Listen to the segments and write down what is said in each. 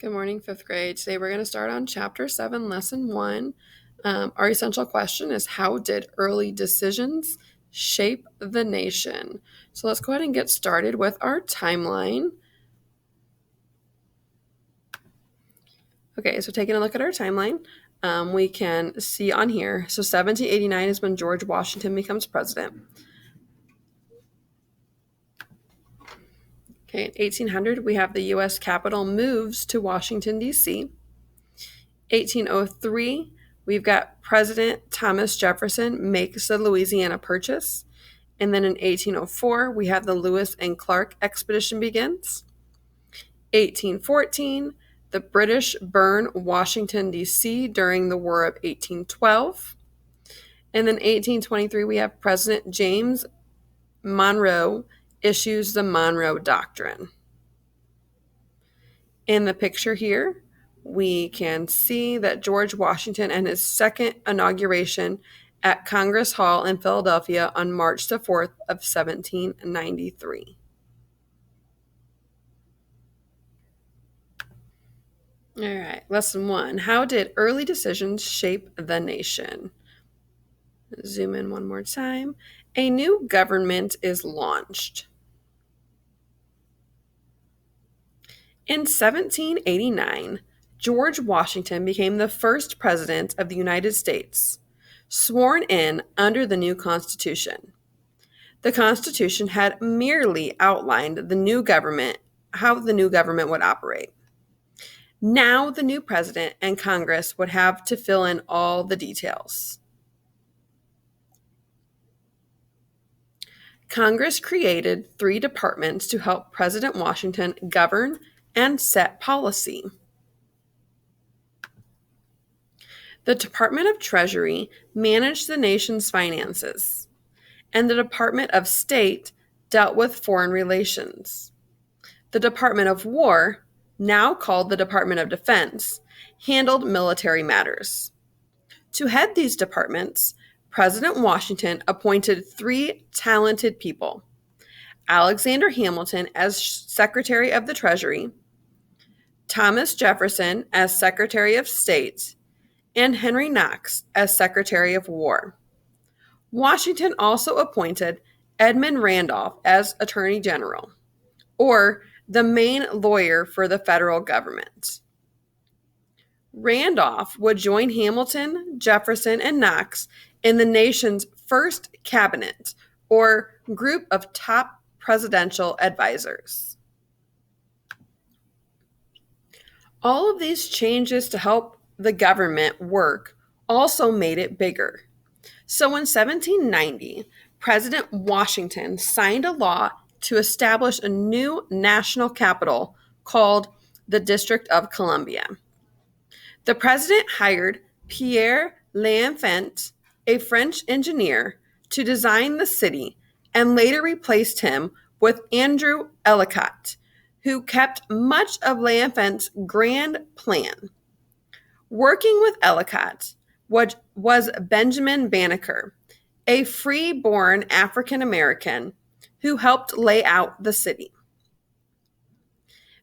Good morning, fifth grade. Today we're going to start on Chapter 7, Lesson 1. Our essential question is, how did early decisions shape the nation? So let's go ahead and get started with our timeline. Okay, so taking a look at our timeline, we can see on here, so 1789 is when George Washington becomes president. Okay, in 1800, we have the U.S. Capitol moves to Washington, D.C. 1803, we've got President Thomas Jefferson makes the Louisiana Purchase. And then in 1804, we have the Lewis and Clark expedition begins. 1814, the British burn Washington, D.C. during the War of 1812. And then 1823, we have President James Monroe issues the Monroe Doctrine. In the picture here, we can see that George Washington and his second inauguration at Congress Hall in Philadelphia on March the 4th of 1793. All right, lesson 1. How did early decisions shape the nation? Zoom in one more time. A new government is launched. In 1789, George Washington became the first president of the United States, sworn in under the new Constitution. The Constitution had merely outlined how the new government would operate. Now the new president and Congress would have to fill in all the details. Congress created 3 departments to help President Washington govern and set policy. The Department of Treasury managed the nation's finances, and the Department of State dealt with foreign relations. The Department of War, now called the Department of Defense, handled military matters. To head these departments, President Washington appointed 3 talented people: Alexander Hamilton as Secretary of the Treasury, Thomas Jefferson as Secretary of State, and Henry Knox as Secretary of War. Washington also appointed Edmund Randolph as Attorney General, or the main lawyer for the federal government. Randolph would join Hamilton, Jefferson, and Knox in the nation's first cabinet, or group of top presidential advisors. All of these changes to help the government work also made it bigger. So in 1790, President Washington signed a law to establish a new national capital called the District of Columbia. The president hired Pierre L'Enfant, a French engineer, to design the city, and later replaced him with Andrew Ellicott, who kept much of L'Enfant's grand plan. Working with Ellicott was Benjamin Banneker, a free-born African-American who helped lay out the city.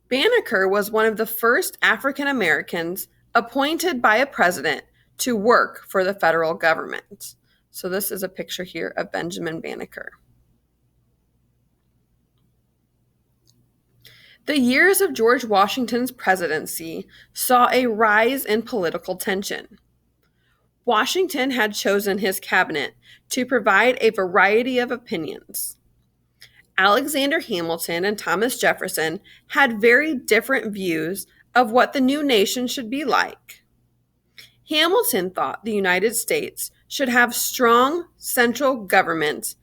Banneker was one of the first African-Americans appointed by a president to work for the federal government. So this is a picture here of Benjamin Banneker. The years of George Washington's presidency saw a rise in political tension. Washington had chosen his cabinet to provide a variety of opinions. Alexander Hamilton and Thomas Jefferson had very different views of what the new nation should be like. Hamilton thought the United States should have strong central government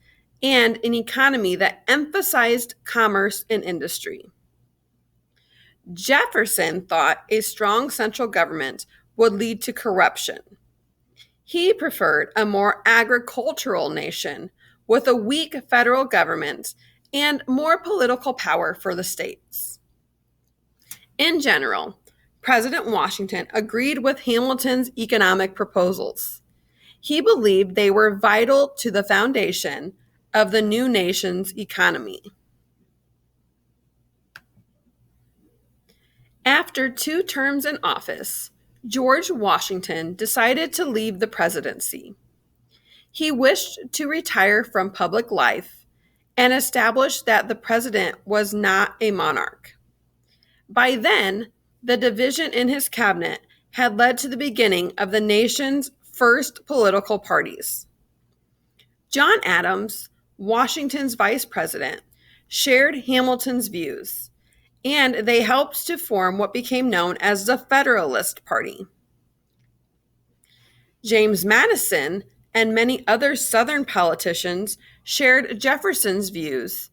and an economy that emphasized commerce and industry. Jefferson thought a strong central government would lead to corruption. He preferred a more agricultural nation with a weak federal government and more political power for the states. In general, President Washington agreed with Hamilton's economic proposals. He believed they were vital to the foundation of the new nation's economy. After 2 terms in office, George Washington decided to leave the presidency. He wished to retire from public life and establish that the president was not a monarch. By then, the division in his cabinet had led to the beginning of the nation's first political parties. John Adams, Washington's vice president, shared Hamilton's views, and they helped to form what became known as the Federalist Party. James Madison and many other Southern politicians shared Jefferson's views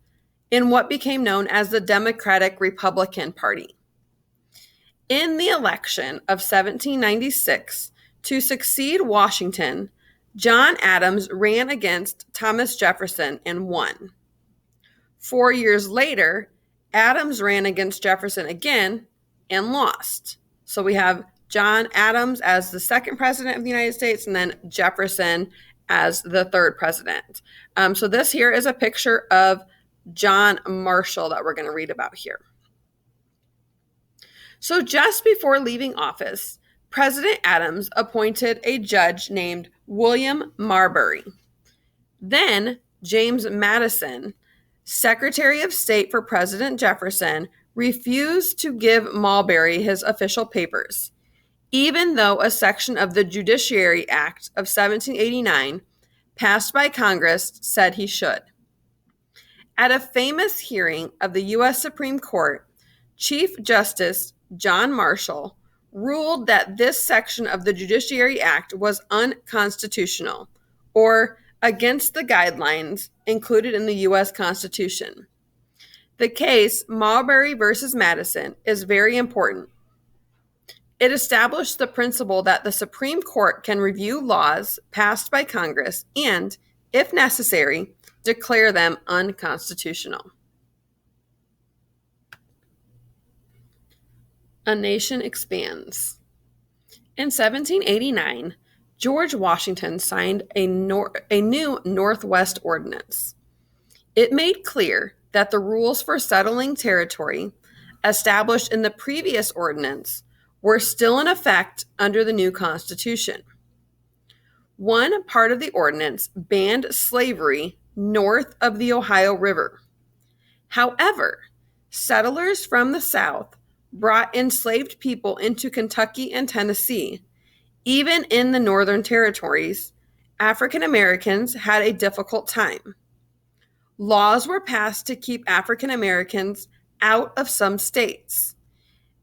in what became known as the Democratic Republican Party. In the election of 1796, to succeed Washington, John Adams ran against Thomas Jefferson and won. 4 years later, Adams ran against Jefferson again and lost. So we have John Adams as the second president of the United States, and then Jefferson as the third president. So this here is a picture of John Marshall that we're going to read about here. So just before leaving office, President Adams appointed a judge named William Marbury. Then James Madison, Secretary of State for President Jefferson, refused to give Marbury his official papers, even though a section of the Judiciary Act of 1789, passed by Congress, said he should. At a famous hearing of the U.S. Supreme Court, Chief Justice John Marshall ruled that this section of the Judiciary Act was unconstitutional, or against the guidelines included in the U.S. Constitution. The case Marbury versus Madison is very important. It established the principle that the Supreme Court can review laws passed by Congress and, if necessary, declare them unconstitutional. A nation expands. In 1789, George Washington signed a new Northwest Ordinance. It made clear that the rules for settling territory established in the previous ordinance were still in effect under the new Constitution. One part of the ordinance banned slavery north of the Ohio River. However, settlers from the South brought enslaved people into Kentucky and Tennessee. Even in the Northern Territories, African Americans had a difficult time. Laws were passed to keep African Americans out of some states.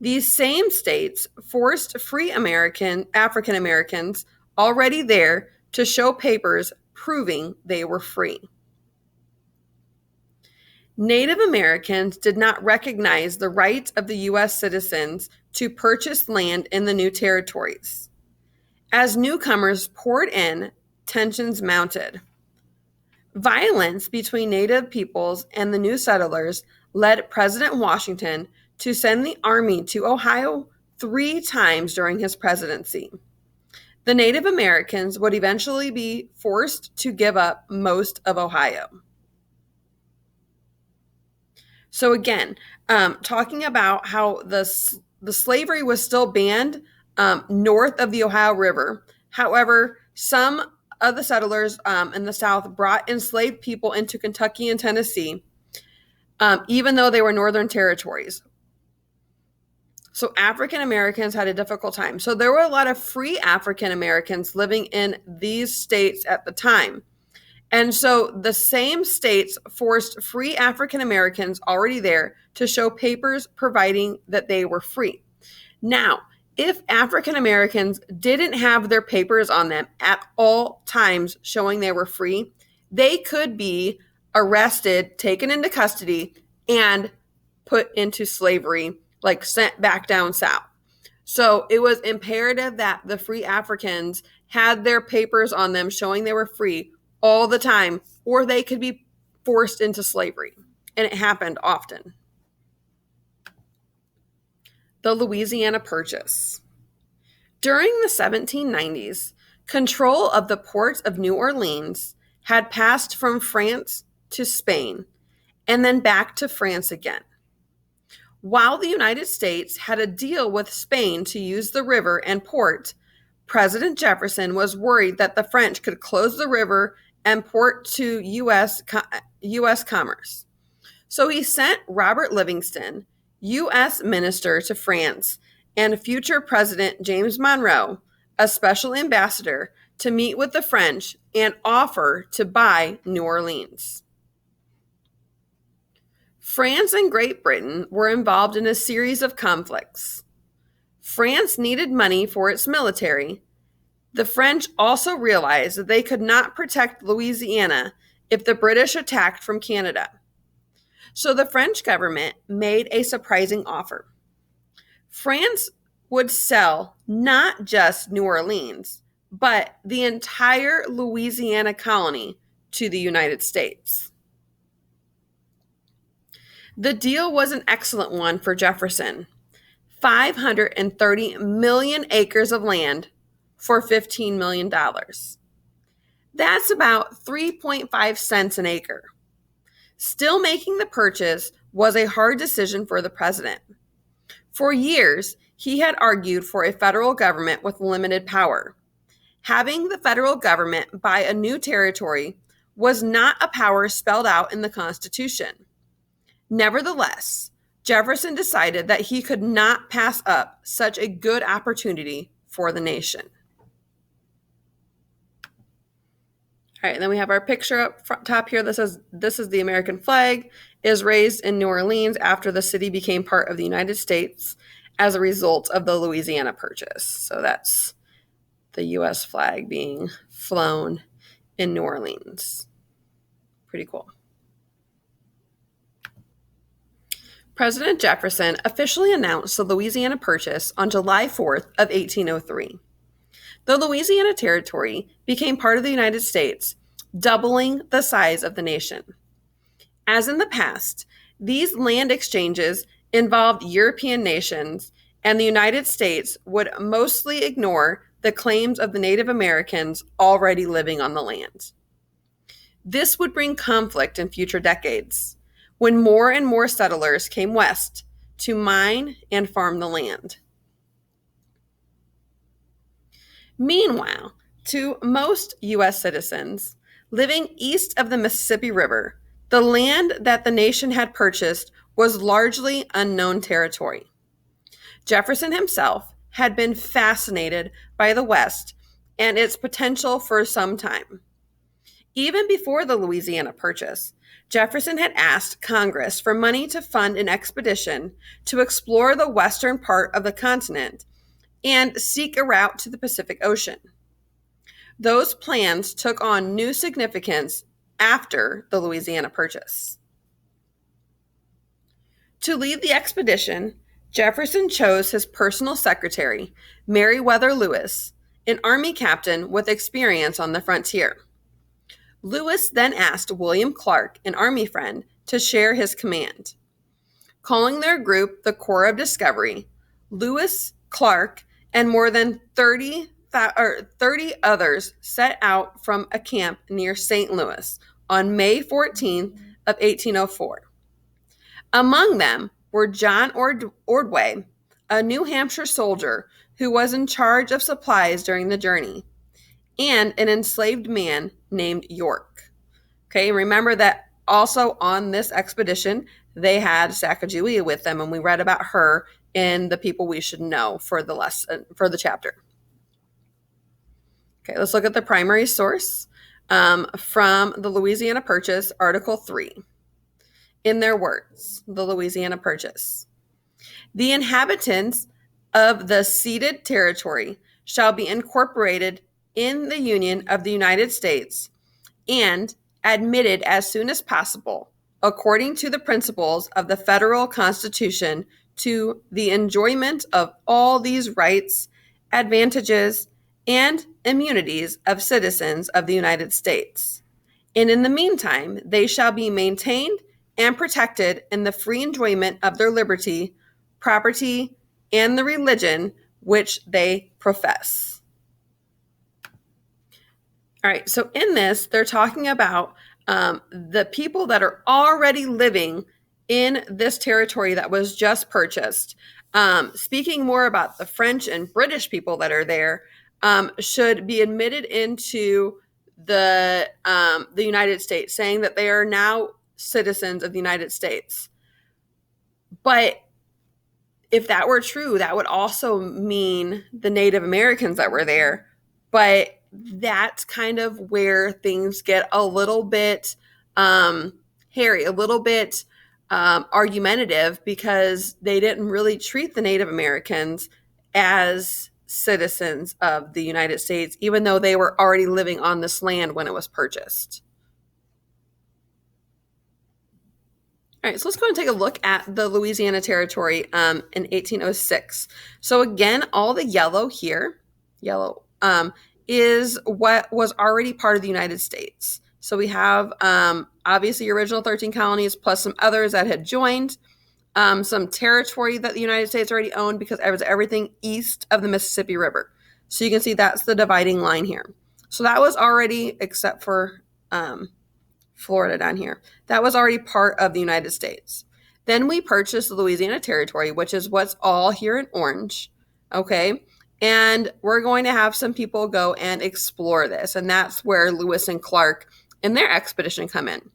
These same states forced free African Americans already there to show papers proving they were free. Native Americans did not recognize the right of the U.S. citizens to purchase land in the new territories. As newcomers poured in, tensions mounted. Violence between Native peoples and the new settlers led President Washington to send the army to Ohio 3 times during his presidency. The Native Americans would eventually be forced to give up most of Ohio. So again, talking about how the slavery was still banned north of the Ohio River. However, some of the settlers in the South brought enslaved people into Kentucky and Tennessee, even though they were Northern territories. So African Americans had a difficult time. So there were a lot of free African Americans living in these states at the time. And so the same states forced free African Americans already there to show papers proving that they were free. Now, if African Americans didn't have their papers on them at all times showing they were free, they could be arrested, taken into custody, and put into slavery, like sent back down south. So it was imperative that the free Africans had their papers on them showing they were free all the time, or they could be forced into slavery. And it happened often. The Louisiana Purchase. During the 1790s, control of the port of New Orleans had passed from France to Spain, and then back to France again. While the United States had a deal with Spain to use the river and port, President Jefferson was worried that the French could close the river and port to U.S. commerce. So he sent Robert Livingston, U.S. Minister to France, and future President James Monroe, a special ambassador, to meet with the French and offer to buy New Orleans. France and Great Britain were involved in a series of conflicts. France needed money for its military. The French also realized that they could not protect Louisiana if the British attacked from Canada. So the French government made a surprising offer. France would sell not just New Orleans, but the entire Louisiana colony to the United States. The deal was an excellent one for Jefferson. 530 million acres of land for $15 million. That's about 3.5 cents an acre. Still making the purchase was a hard decision for the president. For years, he had argued for a federal government with limited power. Having the federal government buy a new territory was not a power spelled out in the Constitution. Nevertheless, Jefferson decided that he could not pass up such a good opportunity for the nation. All right, and then we have our picture up top here. This is the American flag, is raised in New Orleans after the city became part of the United States as a result of the Louisiana Purchase. So that's the U.S. flag being flown in New Orleans. Pretty cool. President Jefferson officially announced the Louisiana Purchase on July 4th of 1803. The Louisiana Territory became part of the United States, doubling the size of the nation. As in the past, these land exchanges involved European nations, and the United States would mostly ignore the claims of the Native Americans already living on the land. This would bring conflict in future decades, when more and more settlers came west to mine and farm the land. Meanwhile, to most U.S. citizens living east of the Mississippi River, the land that the nation had purchased was largely unknown territory. Jefferson himself had been fascinated by the West and its potential for some time. Even before the Louisiana Purchase, Jefferson had asked Congress for money to fund an expedition to explore the western part of the continent and seek a route to the Pacific Ocean. Those plans took on new significance after the Louisiana Purchase. To lead the expedition, Jefferson chose his personal secretary, Meriwether Lewis, an Army captain with experience on the frontier. Lewis then asked William Clark, an Army friend, to share his command. Calling their group the Corps of Discovery, Lewis, Clark, and more than 30 others set out from a camp near St. Louis on May 14th of 1804. Among them were John Ordway, a New Hampshire soldier who was in charge of supplies during the journey, and an enslaved man named York. Okay, remember that also on this expedition, they had Sacagawea with them, and we read about her in the People We Should Know for the lesson, for the chapter. Okay, let's look at the primary source from the Louisiana Purchase, Article 3. In their words, the Louisiana Purchase. The inhabitants of the ceded territory shall be incorporated in the Union of the United States and admitted as soon as possible, according to the principles of the federal Constitution, to the enjoyment of all these rights, advantages, and immunities of citizens of the United States. And in the meantime, they shall be maintained and protected in the free enjoyment of their liberty, property, and the religion which they profess. All right, so in this, they're talking about the people that are already living in this territory that was just purchased, speaking more about the French and British people that are there, should be admitted into the United States, saying that they are now citizens of the United States. But if that were true, that would also mean the Native Americans that were there. But that's kind of where things get a little bit hairy, a little bit argumentative, because they didn't really treat the Native Americans as citizens of the United States, even though they were already living on this land when it was purchased. All right, so let's go and take a look at the Louisiana Territory in 1806. So again, all the yellow here, is what was already part of the United States. So we have obviously original 13 colonies plus some others that had joined, some territory that the United States already owned because it was everything east of the Mississippi River. So you can see that's the dividing line here. So that was already, except for Florida down here, that was already part of the United States. Then we purchased the Louisiana Territory, which is what's all here in orange, okay? And we're going to have some people go and explore this, and that's where Lewis and Clark and their expedition come in.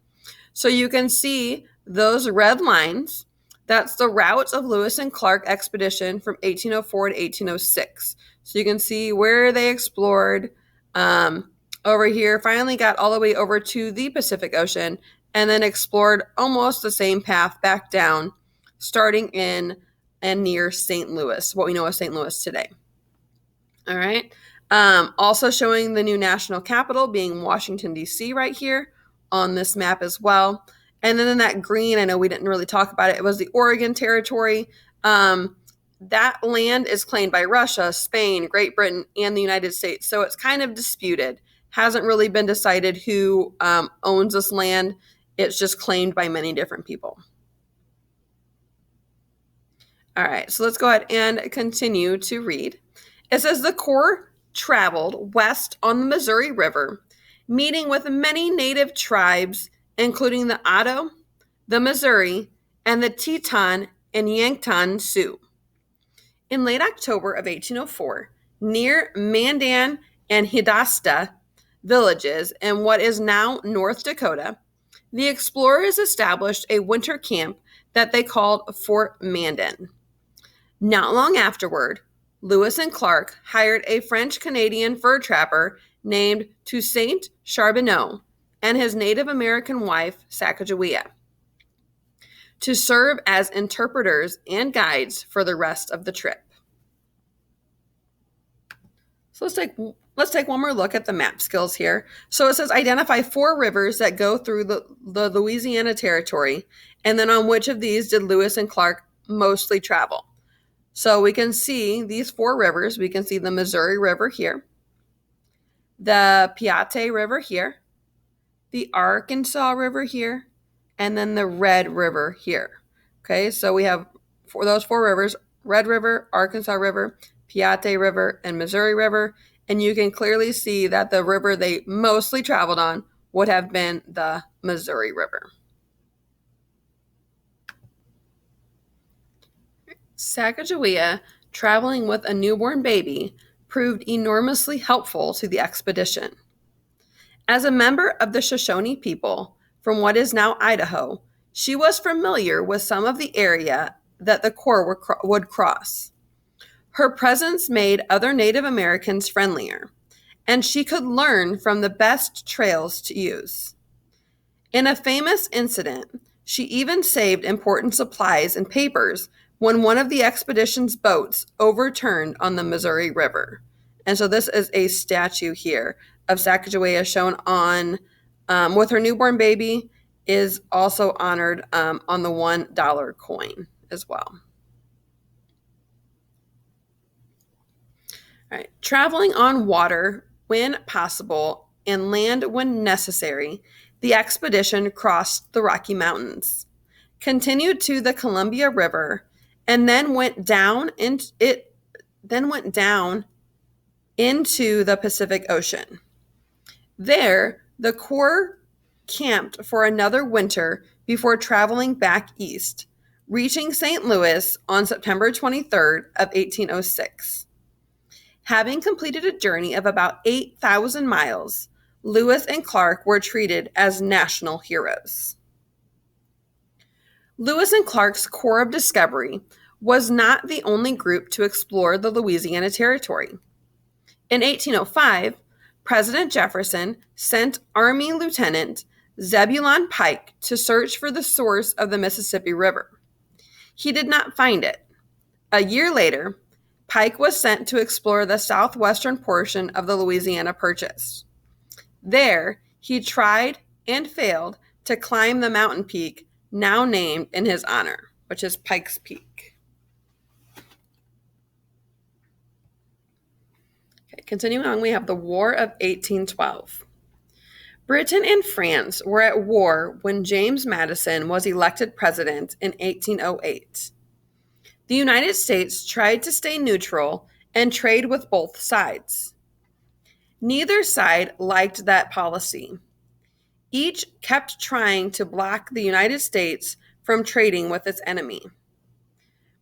So you can see those red lines. That's the route of Lewis and Clark expedition from 1804 to 1806. So you can see where they explored, over here, finally got all the way over to the Pacific Ocean, and then explored almost the same path back down, starting in and near St. Louis, what we know as St. Louis today. All right. Also showing the new national capital being Washington, D.C. right here on this map as well. And then in that green, I know we didn't really talk about it, it was the Oregon Territory. That land is claimed by Russia, Spain, Great Britain, and the United States. So it's kind of disputed. Hasn't really been decided who owns this land. It's just claimed by many different people. All right, so let's go ahead and continue to read. It says the Corps traveled west on the Missouri River, meeting with many native tribes, including the Ottawa, the Missouri, and the Teton and Yankton Sioux. In late October of 1804, near Mandan and Hidasta villages in what is now North Dakota, the explorers established a winter camp that they called Fort Mandan. Not long afterward, Lewis and Clark hired a French-Canadian fur trapper named Toussaint Charbonneau and his Native American wife, Sacagawea, to serve as interpreters and guides for the rest of the trip. So let's take one more look at the map skills here. So it says identify 4 rivers that go through the Louisiana Territory, and then on which of these did Lewis and Clark mostly travel. So we can see these 4 rivers. We can see the Missouri River here, the Piate River here, the Arkansas River here, and then the Red River here. Okay, so we have those 4 rivers: Red River, Arkansas River, Piate River, and Missouri River. And you can clearly see that the river they mostly traveled on would have been the Missouri River. Sacagawea, traveling with a newborn baby, proved enormously helpful to the expedition. As a member of the Shoshone people from what is now Idaho, she was familiar with some of the area that the Corps would cross. Her presence made other Native Americans friendlier, and she could learn from the best trails to use. In a famous incident, she even saved important supplies and papers when one of the expedition's boats overturned on the Missouri River. And so this is a statue here of Sacagawea shown on, with her newborn baby, is also honored on the $1 coin as well. All right. Traveling on water when possible and land when necessary, the expedition crossed the Rocky Mountains, continued to the Columbia River, and then went down into the Pacific Ocean. There, the Corps camped for another winter before traveling back east, reaching St. Louis on September 23rd of 1806. Having completed a journey of about 8,000 miles, Lewis and Clark were treated as national heroes. Lewis and Clark's Corps of Discovery was not the only group to explore the Louisiana Territory. In 1805, President Jefferson sent Army Lieutenant Zebulon Pike to search for the source of the Mississippi River. He did not find it. A year later, Pike was sent to explore the southwestern portion of the Louisiana Purchase. There, he tried and failed to climb the mountain peak now named in his honor, which is Pike's Peak. Okay, continuing on, we have the War of 1812. Britain and France were at war when James Madison was elected president in 1808. The United States tried to stay neutral and trade with both sides. Neither side liked that policy. Each kept trying to block the United States from trading with its enemy.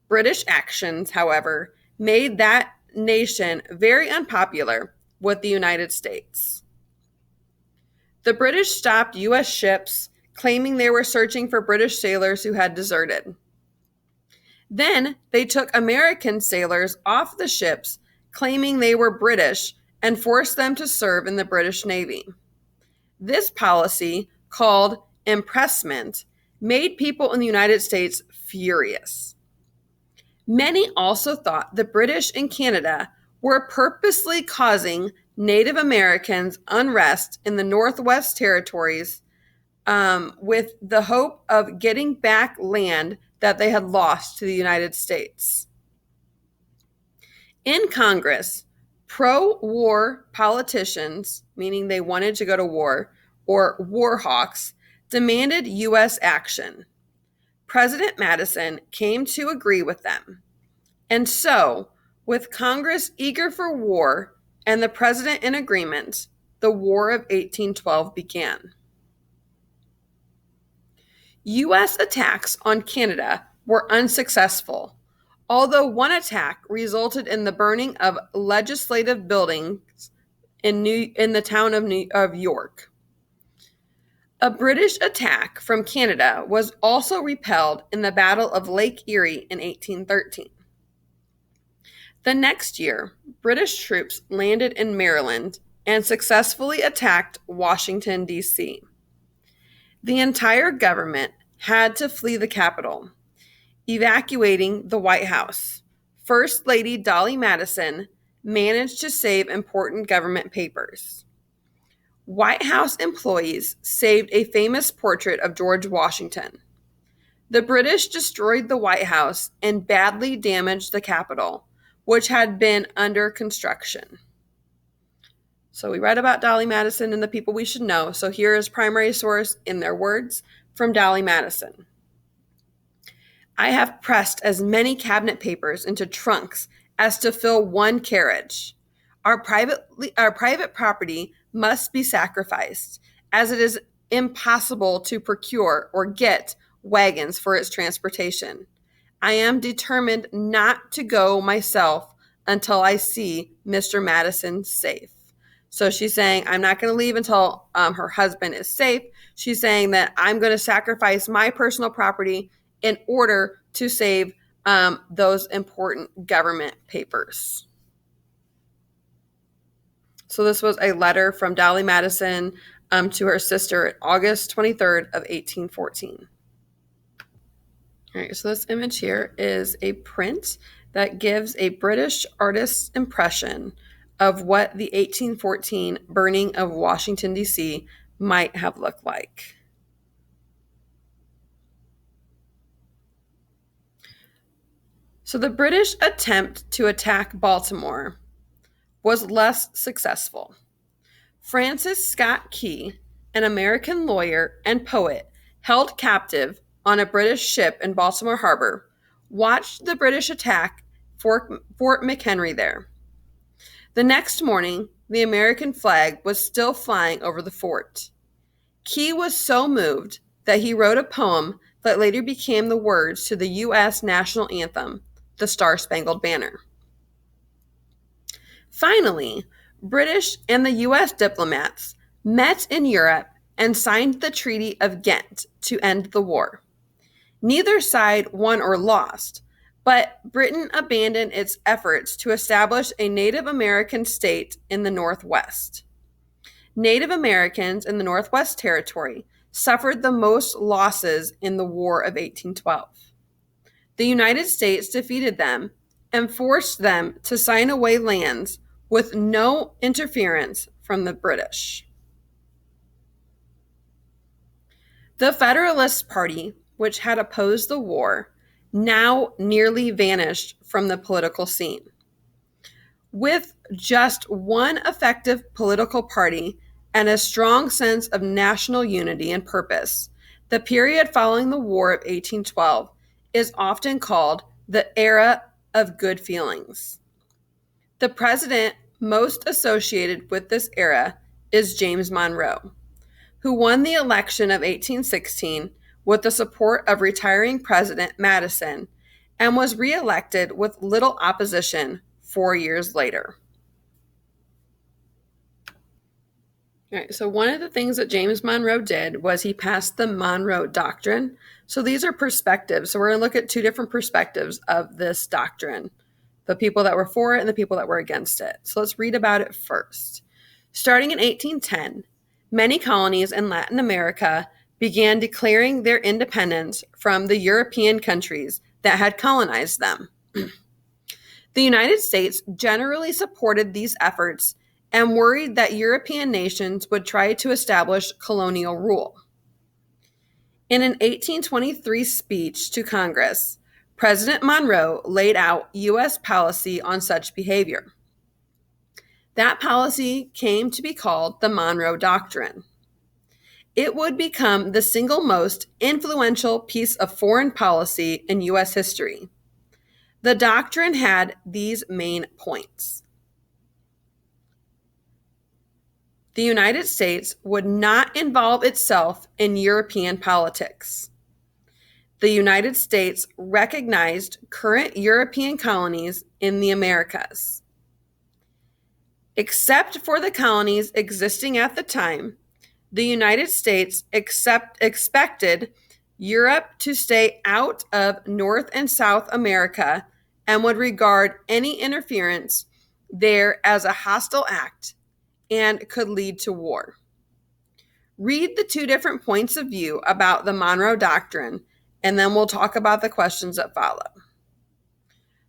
British actions, however, made that nation very unpopular with the United States. The British stopped U.S. ships, claiming they were searching for British sailors who had deserted. Then they took American sailors off the ships, claiming they were British, and forced them to serve in the British Navy. This policy, called impressment, made people in the United States furious. Many also thought the British in Canada were purposely causing Native Americans unrest in the Northwest Territories with the hope of getting back land that they had lost to the United States. In Congress, pro-war politicians, meaning they wanted to go to war, or war hawks, demanded U.S. action. President Madison came to agree with them. And so, with Congress eager for war and the president in agreement, the War of 1812 began. U.S. attacks on Canada were unsuccessful, although one attack resulted in the burning of legislative buildings in the town of York. A British attack from Canada was also repelled in the Battle of Lake Erie in 1813. The next year, British troops landed in Maryland and successfully attacked Washington, D.C. The entire government had to flee the capital, evacuating the White House. First Lady Dolley Madison managed to save important government papers. White House employees saved a famous portrait of George Washington. The British destroyed the White House and badly damaged the Capitol, which had been under construction. So we read about Dolley Madison and the people we should know. So here is primary source in their words from Dolley Madison. I have pressed as many cabinet papers into trunks as to fill one carriage. Our private property must be sacrificed, as it is impossible to procure or get wagons for its transportation. I am determined not to go myself until I see Mr. Madison safe. So she's saying, I'm not going to leave until her husband is safe. She's saying that I'm going to sacrifice my personal property in order to save those important government papers. So this was a letter from Dolley Madison to her sister August 23rd of 1814. All right, so this image here is a print that gives a British artist's impression of what the 1814 burning of Washington, D.C. might have looked like. So the British attempt to attack Baltimore was less successful. Francis Scott Key, an American lawyer and poet held captive on a British ship in Baltimore Harbor, watched the British attack Fort McHenry there. The next morning, the American flag was still flying over the fort. Key was so moved that he wrote a poem that later became the words to the U.S. national anthem, the Star-Spangled Banner. Finally, British and the U.S. diplomats met in Europe and signed the Treaty of Ghent to end the war. Neither side won or lost, but Britain abandoned its efforts to establish a Native American state in the Northwest. Native Americans in the Northwest Territory suffered the most losses in the War of 1812. The United States defeated them and forced them to sign away lands with no interference from the British. The Federalist Party, which had opposed the war, now nearly vanished from the political scene. With just one effective political party and a strong sense of national unity and purpose, the period following the War of 1812 is often called the era of good feelings. The president most associated with this era is James Monroe, who won the election of 1816 with the support of retiring President Madison and was reelected with little opposition 4 years later. All right, so one of the things that James Monroe did was he passed the Monroe Doctrine. So these are perspectives. So we're going to look at two different perspectives of this doctrine, the people that were for it and the people that were against it. So let's read about it first. Starting in 1810, many colonies in Latin America began declaring their independence from the European countries that had colonized them. The United States generally supported these efforts and worried that European nations would try to establish colonial rule. In an 1823 speech to Congress, President Monroe laid out U.S. policy on such behavior. That policy came to be called the Monroe Doctrine. It would become the single most influential piece of foreign policy in U.S. history. The doctrine had these main points. The United States would not involve itself in European politics. The United States recognized current European colonies in the Americas. Except for the colonies existing at the time, the United States expected Europe to stay out of North and South America and would regard any interference there as a hostile act and could lead to war. Read the two different points of view about the Monroe Doctrine, and then we'll talk about the questions that follow.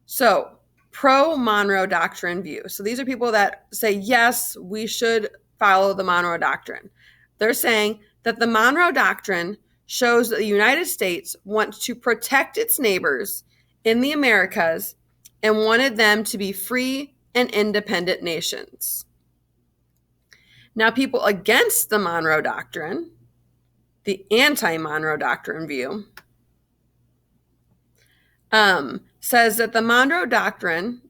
So, pro-Monroe Doctrine view. So these are people that say, yes, we should follow the Monroe Doctrine. They're saying that the Monroe Doctrine shows that the United States wants to protect its neighbors in the Americas and wanted them to be free and independent nations. Now, people against the Monroe Doctrine, the anti-Monroe Doctrine view, says that the Monroe Doctrine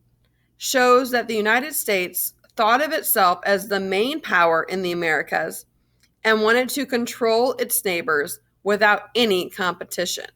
shows that the United States thought of itself as the main power in the Americas and wanted to control its neighbors without any competition.